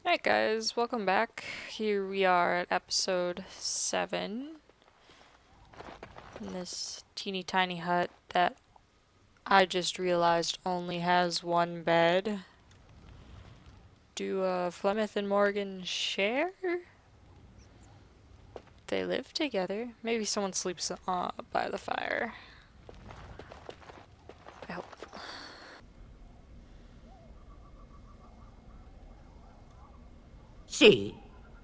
Alright guys, welcome back. Here we are at episode 7 in this teeny tiny hut that I just realized only has one bed. Do Flemeth and Morgan share? They live together. Maybe someone sleeps by the fire. I hope. See,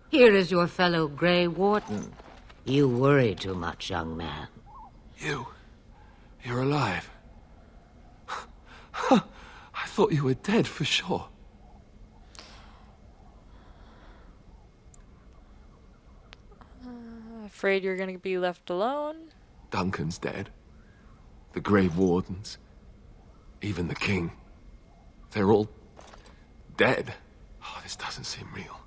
here is your fellow Grey Warden. You worry too much, young man. You're alive. I thought you were dead for sure. Afraid you're gonna be left alone? Duncan's dead. The Grey Wardens. Even the King. They're all dead. Oh, this doesn't seem real.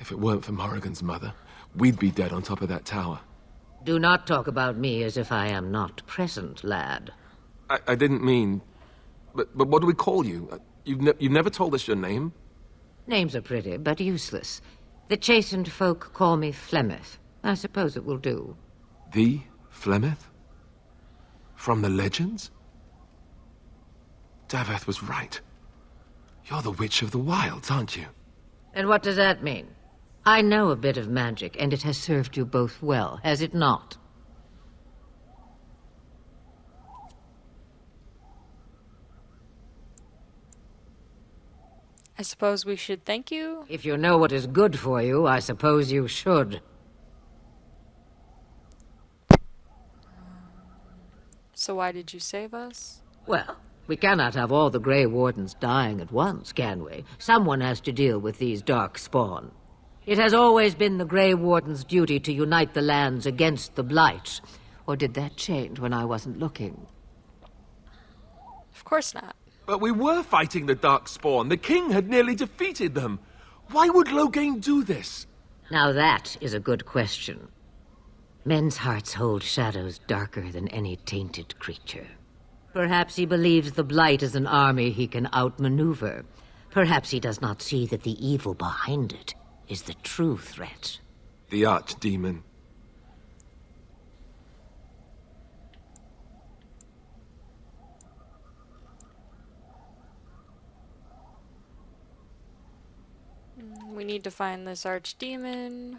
If it weren't for Morrigan's mother, we'd be dead on top of that tower. Do not talk about me as if I am not present, lad. I didn't mean... But what do we call you? You've never told us your name? Names are pretty, but useless. The chastened folk call me Flemeth. I suppose it will do. The Flemeth? From the legends? Daveth was right. You're the Witch of the Wilds, aren't you? And what does that mean? I know a bit of magic, and it has served you both well, has it not? I suppose we should thank you? If you know what is good for you, I suppose you should. So why did you save us? Well, we cannot have all the Grey Wardens dying at once, can we? Someone has to deal with these dark spawn. It has always been the Grey Warden's duty to unite the lands against the Blight. Or did that change when I wasn't looking? Of course not. But we were fighting the Darkspawn. The King had nearly defeated them. Why would Loghain do this? Now that is a good question. Men's hearts hold shadows darker than any tainted creature. Perhaps he believes the Blight is an army he can outmaneuver. Perhaps he does not see that the evil behind it is the true threat. The Archdemon. We need to find this archdemon.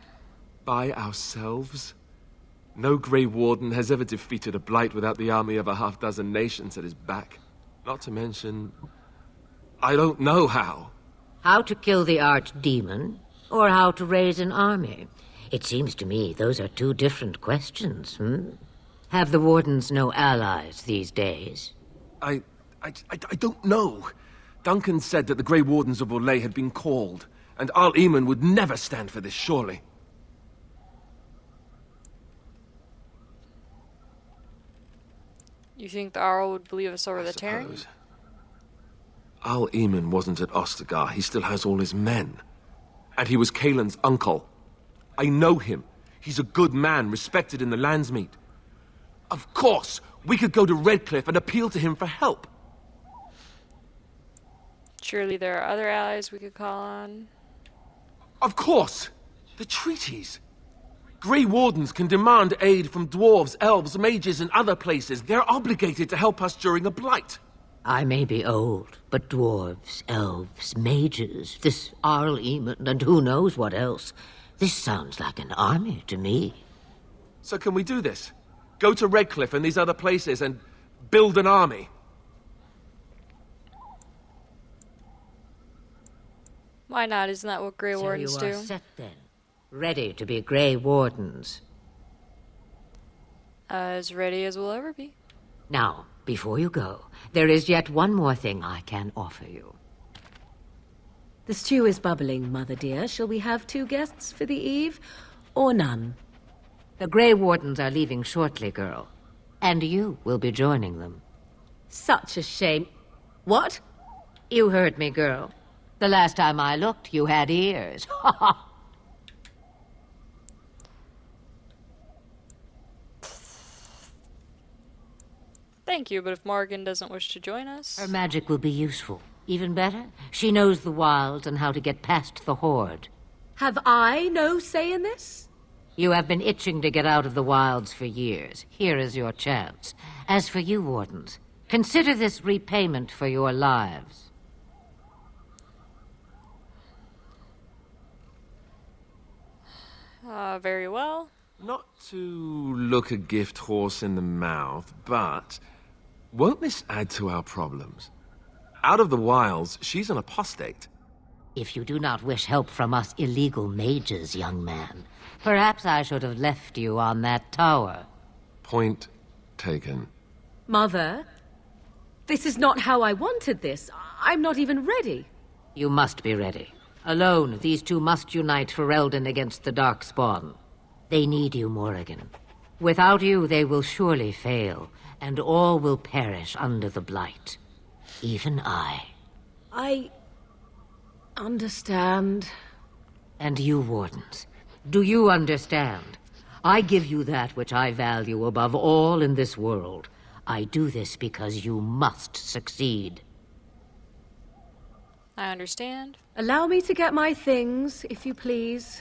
By ourselves? No Grey Warden has ever defeated a Blight without the army of a half-dozen nations at his back. Not to mention... I don't know how. How to kill the Archdemon, or how to raise an army? It seems to me those are two different questions, Have the Wardens no allies these days? I don't know. Duncan said that the Grey Wardens of Orlais had been called, and Arl Eamon would never stand for this, surely. You think the Arl would believe us over the Terran? Suppose. Arl Eamon wasn't at Ostagar. He still has all his men. And he was Kaelin's uncle. I know him. He's a good man, respected in the Landsmeet. Of course, we could go to Redcliffe and appeal to him for help. Surely there are other allies we could call on. Of course! The treaties. Grey Wardens can demand aid from dwarves, elves, mages, and other places. They're obligated to help us during a blight. I may be old, but dwarves, elves, mages, this Arl Eamon, and who knows what else. This sounds like an army to me. So can we do this? Go to Redcliffe and these other places and build an army? Why not? Isn't that what Grey Wardens So you do? are set then, ready to be Grey Wardens. As ready as we'll ever be. Now, before you go, there is yet one more thing I can offer you. The stew is bubbling, Mother dear. Shall we have 2 guests for the eve, or none? The Grey Wardens are leaving shortly, girl. And you will be joining them. Such a shame. What? You heard me, girl. The last time I looked, you had ears. Thank you, but if Morgan doesn't wish to join us... Her magic will be useful. Even better, she knows the wilds and how to get past the Horde. Have I no say in this? You have been itching to get out of the wilds for years. Here is your chance. As for you, Wardens, consider this repayment for your lives. Very well. Not to look a gift horse in the mouth, but won't this add to our problems? Out of the wilds, she's an apostate. If you do not wish help from us illegal mages, young man, perhaps I should have left you on that tower. Point taken. Mother, this is not how I wanted this. I'm not even ready. You must be ready. Alone, these two must unite for Eldon against the Darkspawn. They need you, Morrigan. Without you, they will surely fail, and all will perish under the Blight. Even I. I understand. And you, Wardens, do you understand? I give you that which I value above all in this world. I do this because you must succeed. I understand. Allow me to get my things, if you please.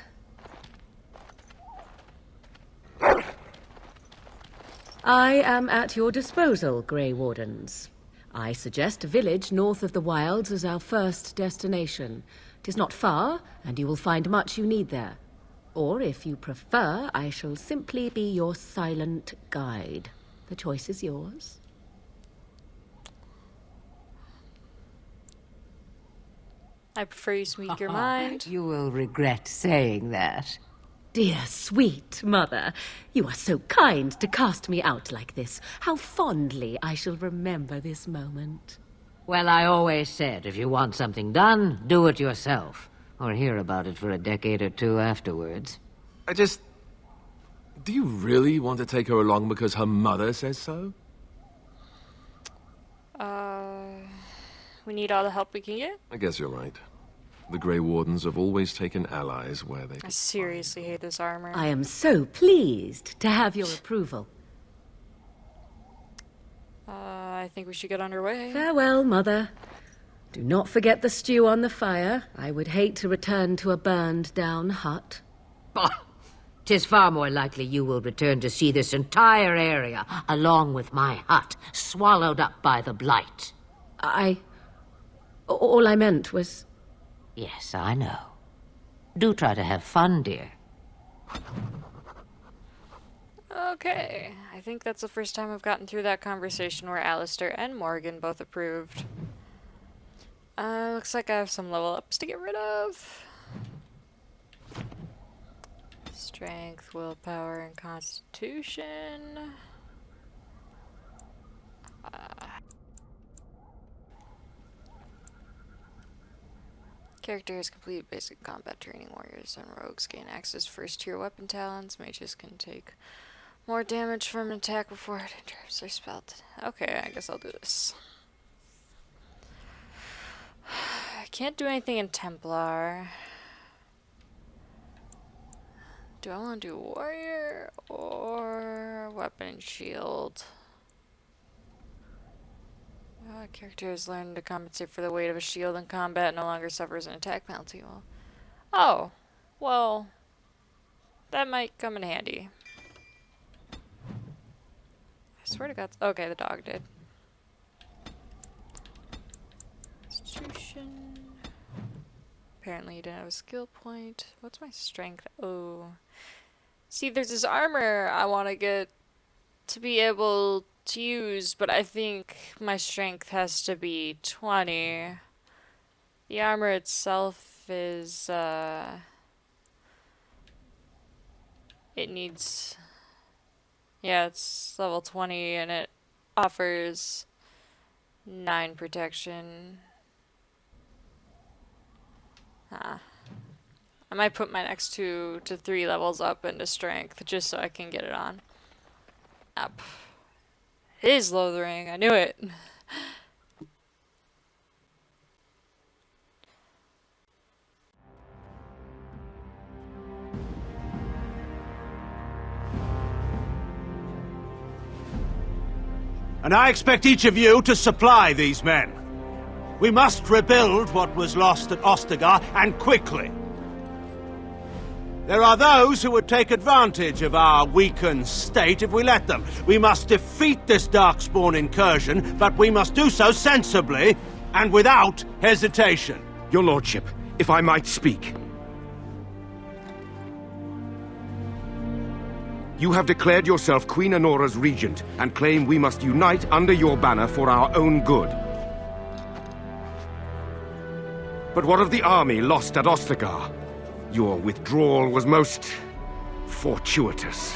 I am at your disposal, Grey Wardens. I suggest a village north of the wilds as our first destination. 'Tis not far, and you will find much you need there. Or, if you prefer, I shall simply be your silent guide. The choice is yours. I prefer you speak your mind. You will regret saying that. Dear, sweet mother, you are so kind to cast me out like this. How fondly I shall remember this moment. Well, I always said, if you want something done, do it yourself. Or hear about it for a decade or two afterwards. Do you really want to take her along because her mother says so? We need all the help we can get. I guess you're right. The Grey Wardens have always taken allies where they I could seriously hate this armor. I am so pleased to have your approval. I think we should get underway. Farewell, mother. Do not forget the stew on the fire. I would hate to return to a burned-down hut. Bah! 'Tis far more likely you will return to see this entire area, along with my hut, swallowed up by the Blight. All I meant was... Yes, I know. Do try to have fun, dear. Okay, I think that's the first time I've gotten through that conversation where Alistair and Morgan both approved. Looks like I have some level ups to get rid of. Strength, willpower, and constitution. Character has completed basic combat training. Warriors and rogues gain access to first-tier weapon talents. Mages can take more damage from an attack before it interrupts their spell. Okay, I guess I'll do this. I can't do anything in Templar. Do I want to do warrior or weapon and shield? Character has learned to compensate for the weight of a shield in combat, no longer suffers an attack penalty. Well, that might come in handy. I swear to God. Okay, the dog did. Constitution. Apparently you didn't have a skill point. What's my strength? Oh. See, there's this armor I want to get to be able to use, but I think my strength has to be 20. The armor itself is, it needs, yeah, it's level 20 and it offers 9 protection. I might put my next 2 to 3 levels up into strength just so I can get it on. Up. It is Lothering, I knew it. And I expect each of you to supply these men. We must rebuild what was lost at Ostagar, and quickly. There are those who would take advantage of our weakened state if we let them. We must defeat this Darkspawn incursion, but we must do so sensibly and without hesitation. Your lordship, if I might speak. You have declared yourself Queen Honora's regent, and claim we must unite under your banner for our own good. But what of the army lost at Ostagar? Your withdrawal was most fortuitous.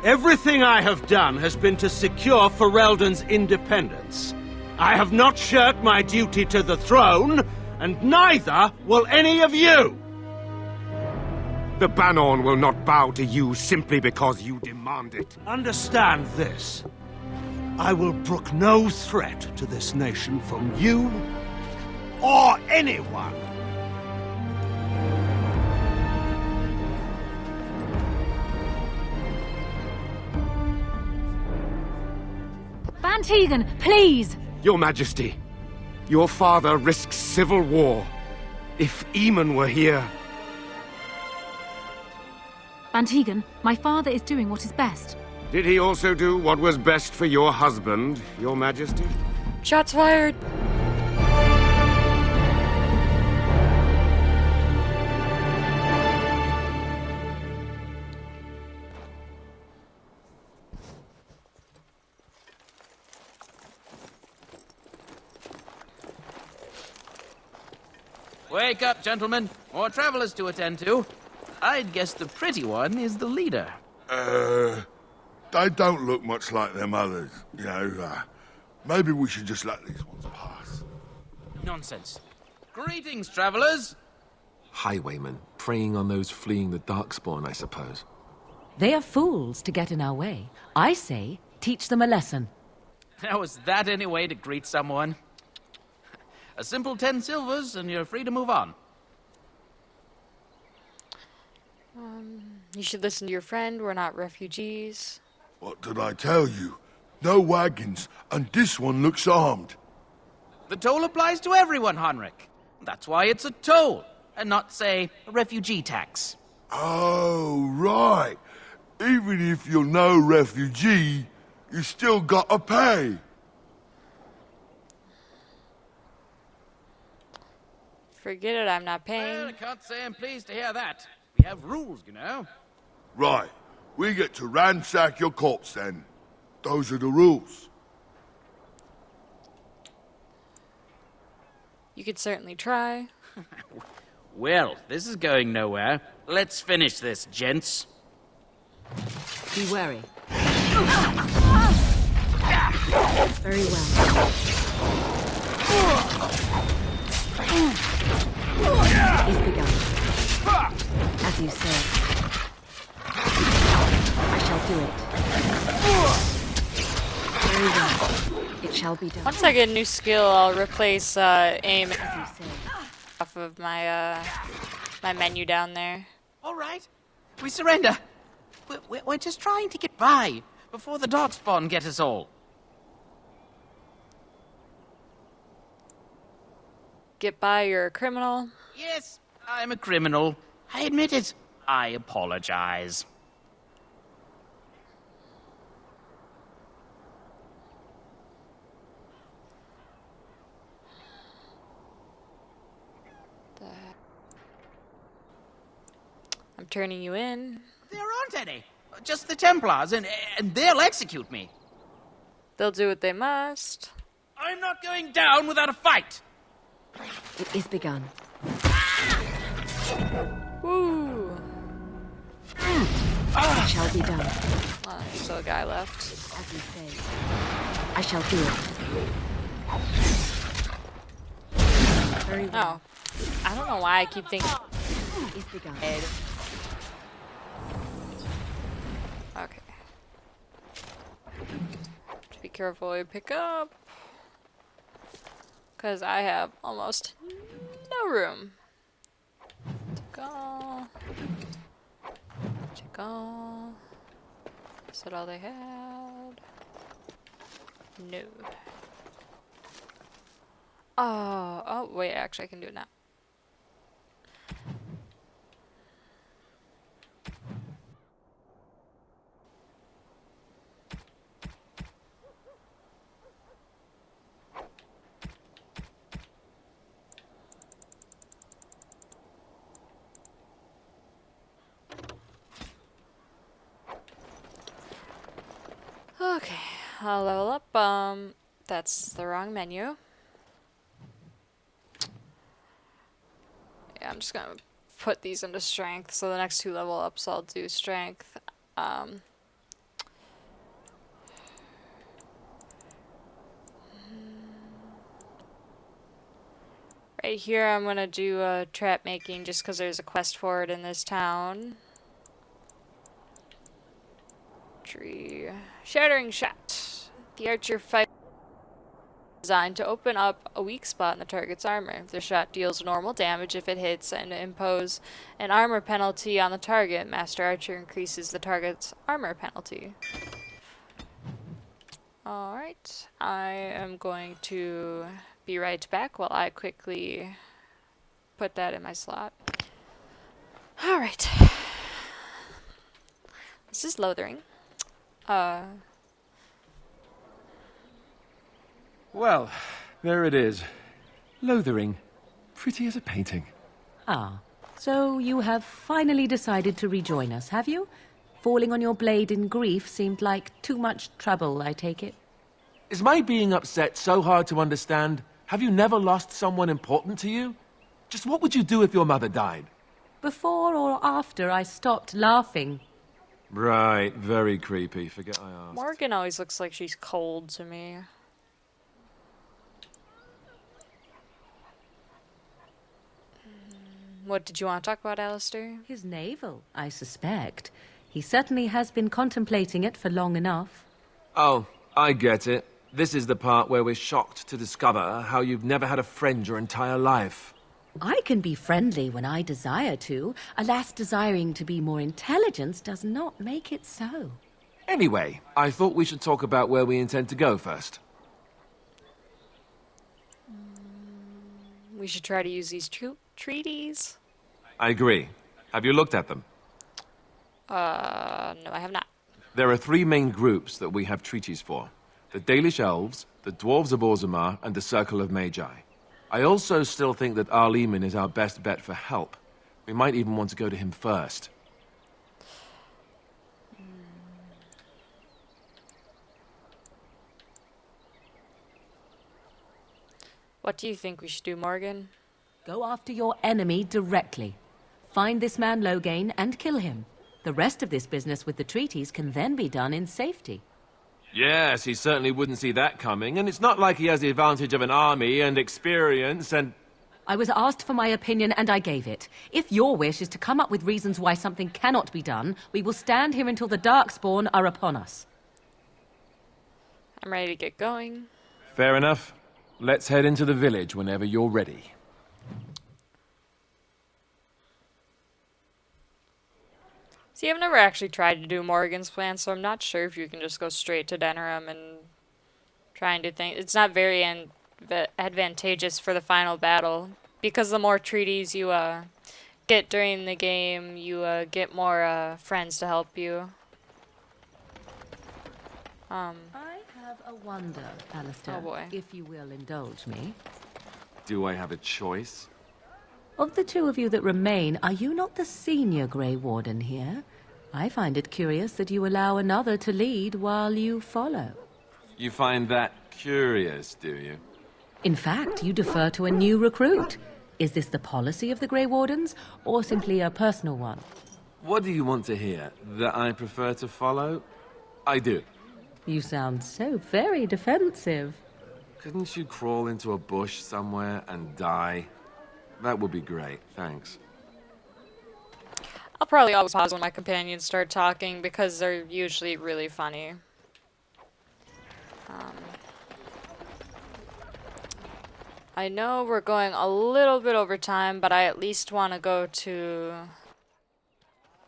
Everything I have done has been to secure Ferelden's independence. I have not shirked my duty to the throne, and neither will any of you! The Banon will not bow to you simply because you demand it. Understand this. I will brook no threat to this nation from you or anyone. Van Tegan, please! Your Majesty, your father risks civil war. If Eamon were here... Van Tegan, my father is doing what is best. Did he also do what was best for your husband, your Majesty? Shots fired! Wake up, gentlemen. More travelers to attend to. I'd guess the pretty one is the leader. They don't look much like them others, you know. Maybe we should just let these ones pass. Nonsense. Greetings, travelers. Highwaymen, preying on those fleeing the Darkspawn, I suppose. They are fools to get in our way. I say, teach them a lesson. Now, is that any way to greet someone? A simple 10 silvers, and you're free to move on. You should listen to your friend. We're not refugees. What did I tell you? No wagons, and this one looks armed. The toll applies to everyone, Henrik. That's why it's a toll, and not, say, a refugee tax. Oh, right. Even if you're no refugee, you still gotta pay. Forget it, I'm not Well, paying. I can't say I'm pleased to hear that. We have rules, you know. Right. We get to ransack your corpse then. Those are the rules. You could certainly try. Well, this is going nowhere. Let's finish this, gents. Be wary. Very well. Is begun. As you say. I shall do it. Very well. It shall be done. Once I get a new skill, I'll replace aim As you say. off of my my menu down there. All right. We surrender. We're just trying to get by before the Darkspawn get us all. Get by, you're a criminal. Yes, I'm a criminal. I admit it. I apologize. I'm turning you in. There aren't any. Just the Templars, and they'll execute me. They'll do what they must. I'm not going down without a fight. It is begun. Woo! It shall be done. Oh, there's still a guy left. As you say. I shall do it. Very well. Oh. I don't know why I keep thinking It is begun. head. Okay. Just be careful what you pick up. Because I have almost no room. Take all. Take all. Is that all they had? No. Oh, wait, actually I can do it now. Okay, I'll level up. That's the wrong menu. Yeah, I'm just gonna put these into strength, so the next 2 level ups I'll do strength. Right here I'm gonna do trap making just because there's a quest for it in this town. Tree. Shattering shot. The archer fight designed to open up a weak spot in the target's armor. The shot deals normal damage if it hits and impose an armor penalty on the target. Master Archer increases the target's armor penalty. Alright, I am going to be right back while I quickly put that in my slot. Alright. This is Lothering. Well, there it is. Lothering. Pretty as a painting. Ah, so you have finally decided to rejoin us, have you? Falling on your blade in grief seemed like too much trouble, I take it. Is my being upset so hard to understand? Have you never lost someone important to you? Just what would you do if your mother died? Before or after I stopped laughing? Right, very creepy. Forget I asked. Morgan always looks like she's cold to me. What did you want to talk about, Alistair? His navel, I suspect. He certainly has been contemplating it for long enough. Oh, I get it. This is the part where we're shocked to discover how you've never had a friend your entire life. I can be friendly when I desire to. Alas, desiring to be more intelligent does not make it so. Anyway, I thought we should talk about where we intend to go first. We should try to use these treaties. I agree. Have you looked at them? No, I have not. There are 3 main groups that we have treaties for. The Dalish Elves, the Dwarves of Orzammar, and the Circle of Magi. I also still think that Eamon is our best bet for help. We might even want to go to him first. What do you think we should do, Morgan? Go after your enemy directly. Find this man Loghain and kill him. The rest of this business with the treaties can then be done in safety. Yes, he certainly wouldn't see that coming, and it's not like he has the advantage of an army and experience and... I was asked for my opinion and I gave it. If your wish is to come up with reasons why something cannot be done, we will stand here until the Darkspawn are upon us. I'm ready to get going. Fair enough. Let's head into the village whenever you're ready. See, I've never actually tried to do Morgan's plan, so I'm not sure if you can just go straight to Denerim and trying to think. It's not very advantageous for the final battle, because the more treaties you get during the game, you get more friends to help you. I have a wonder, Alistair, Oh boy. if you will indulge me. Do I have a choice? Of the 2 of you that remain, are you not the senior Grey Warden here? I find it curious that you allow another to lead while you follow. You find that curious, do you? In fact, you defer to a new recruit. Is this the policy of the Grey Wardens, or simply a personal one? What do you want to hear? That I prefer to follow? I do. You sound so very defensive. Couldn't you crawl into a bush somewhere and die? That would be great, thanks. I'll probably always pause when my companions start talking, because they're usually really funny. I know we're going a little bit over time, but I at least want to go to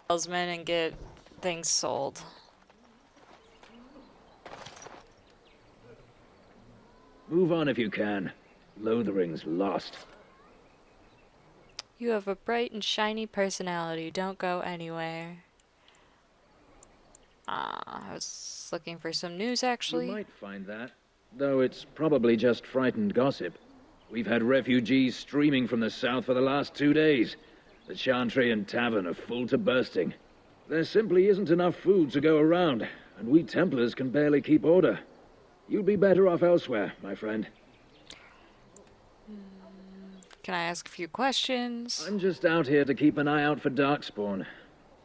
salesman and get things sold. Move on if you can. Lothering's lost. You have a bright and shiny personality. Don't go anywhere. I was looking for some news, You actually. might find that, though it's probably just frightened gossip. We've had refugees streaming from the south for the last 2 days. The Chantry and Tavern are full to bursting. There simply isn't enough food to go around, and we Templars can barely keep order. You'd be better off elsewhere, my friend. Can I ask a few questions? I'm just out here to keep an eye out for Darkspawn.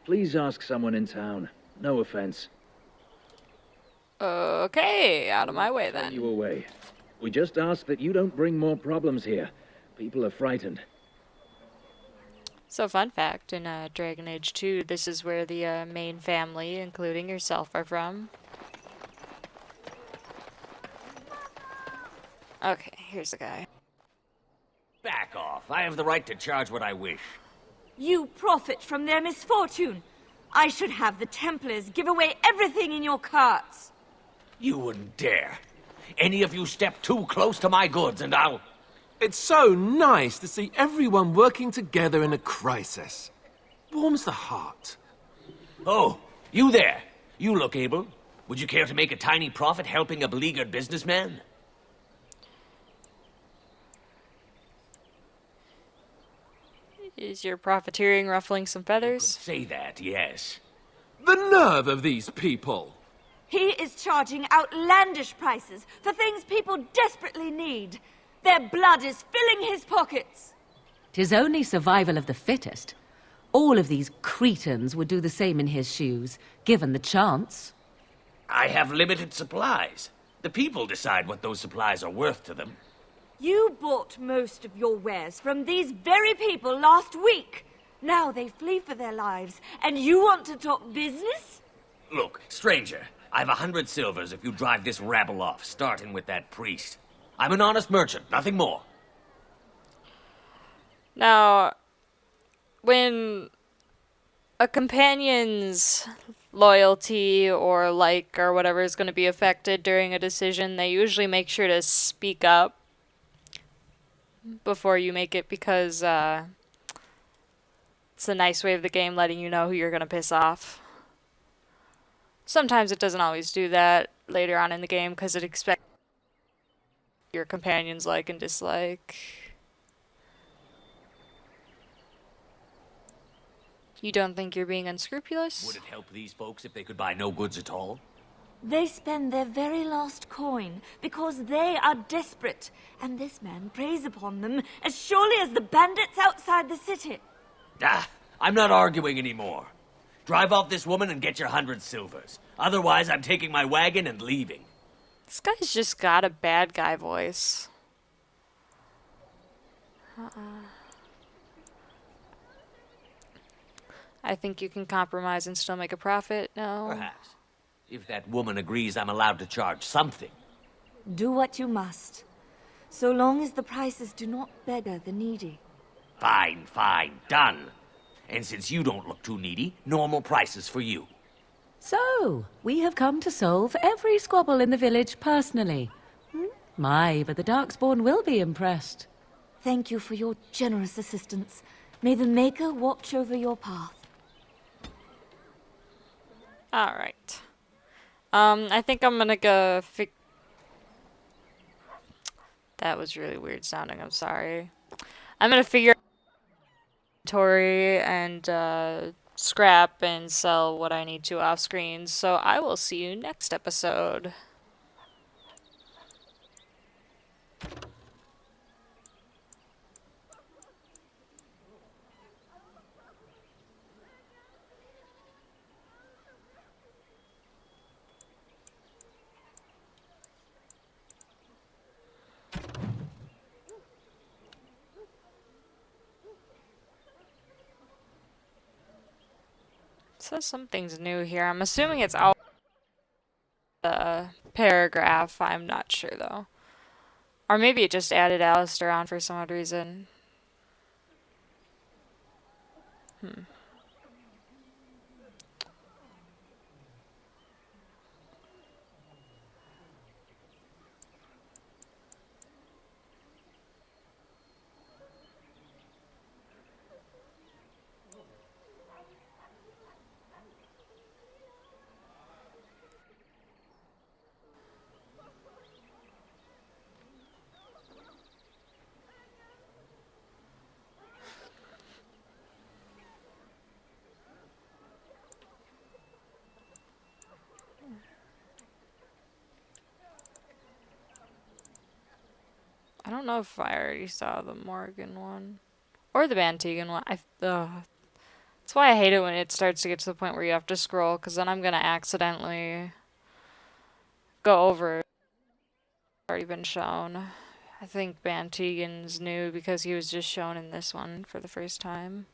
Please ask someone in town. No offense. Okay, out of my way Send you then. away. We just ask that you don't bring more problems here. People are frightened. So, fun fact, in Dragon Age 2, this is where the main family, including yourself, are from. Okay, here's the guy. Back off. I have the right to charge what I wish. You profit from their misfortune. I should have the Templars give away everything in your carts. You wouldn't dare. Any of you step too close to my goods and I'll... It's so nice to see everyone working together in a crisis. Warms the heart. Oh, you there. You look able. Would you care to make a tiny profit helping a beleaguered businessman? Is your profiteering ruffling some feathers? Say that, yes. The nerve of these people! He is charging outlandish prices for things people desperately need. Their blood is filling his pockets. 'Tis only survival of the fittest. All of these cretins would do the same in his shoes, given the chance. I have limited supplies. The people decide what those supplies are worth to them. You bought most of your wares from these very people last week. Now they flee for their lives, and you want to talk business? Look, stranger, I've 100 silvers if you drive this rabble off, starting with that priest. I'm an honest merchant, nothing more. Now, when a companion's loyalty or like or whatever is going to be affected during a decision, they usually make sure to speak up before you make it because it's a nice way of the game letting you know who you're going to piss off. Sometimes it doesn't always do that later on in the game because it expects your companions like and dislike. You don't think you're being unscrupulous? Would it help these folks if they could buy no goods at all? They spend their very last coin because they are desperate, and this man preys upon them as surely as the bandits outside the city. Ah, I'm not arguing anymore. Drive off this woman and get your 100 silvers. Otherwise, I'm taking my wagon and leaving. This guy's just got a bad guy voice. I think you can compromise and still make a profit. No. Perhaps. If that woman agrees I'm allowed to charge something. Do what you must, so long as the prices do not beggar the needy. Fine, fine, done. And since you don't look too needy, normal prices for you. So, we have come to solve every squabble in the village personally. My, but the Darkspawn will be impressed. Thank you for your generous assistance. May the Maker watch over your path. Alright. I think I'm gonna go That was really weird sounding, I'm sorry. I'm gonna figure out inventory and scrap and sell what I need to off screen, so I will see you next episode. Says something's new here. I'm assuming it's out paragraph. I'm not sure though. Or maybe it just added Alistair on for some odd reason. I don't know if I already saw the Morgan one. Or the Van Tegan one. That's why I hate it when it starts to get to the point where you have to scroll, because then I'm going to accidentally go over it. It's already been shown. I think Van Tegan's new because he was just shown in this one for the first time.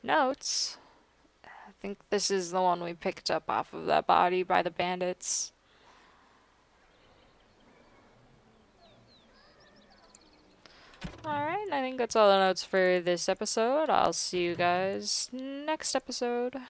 Notes. I think this is the one we picked up off of that body by the bandits. Alright, I think that's all the notes for this episode. I'll see you guys next episode.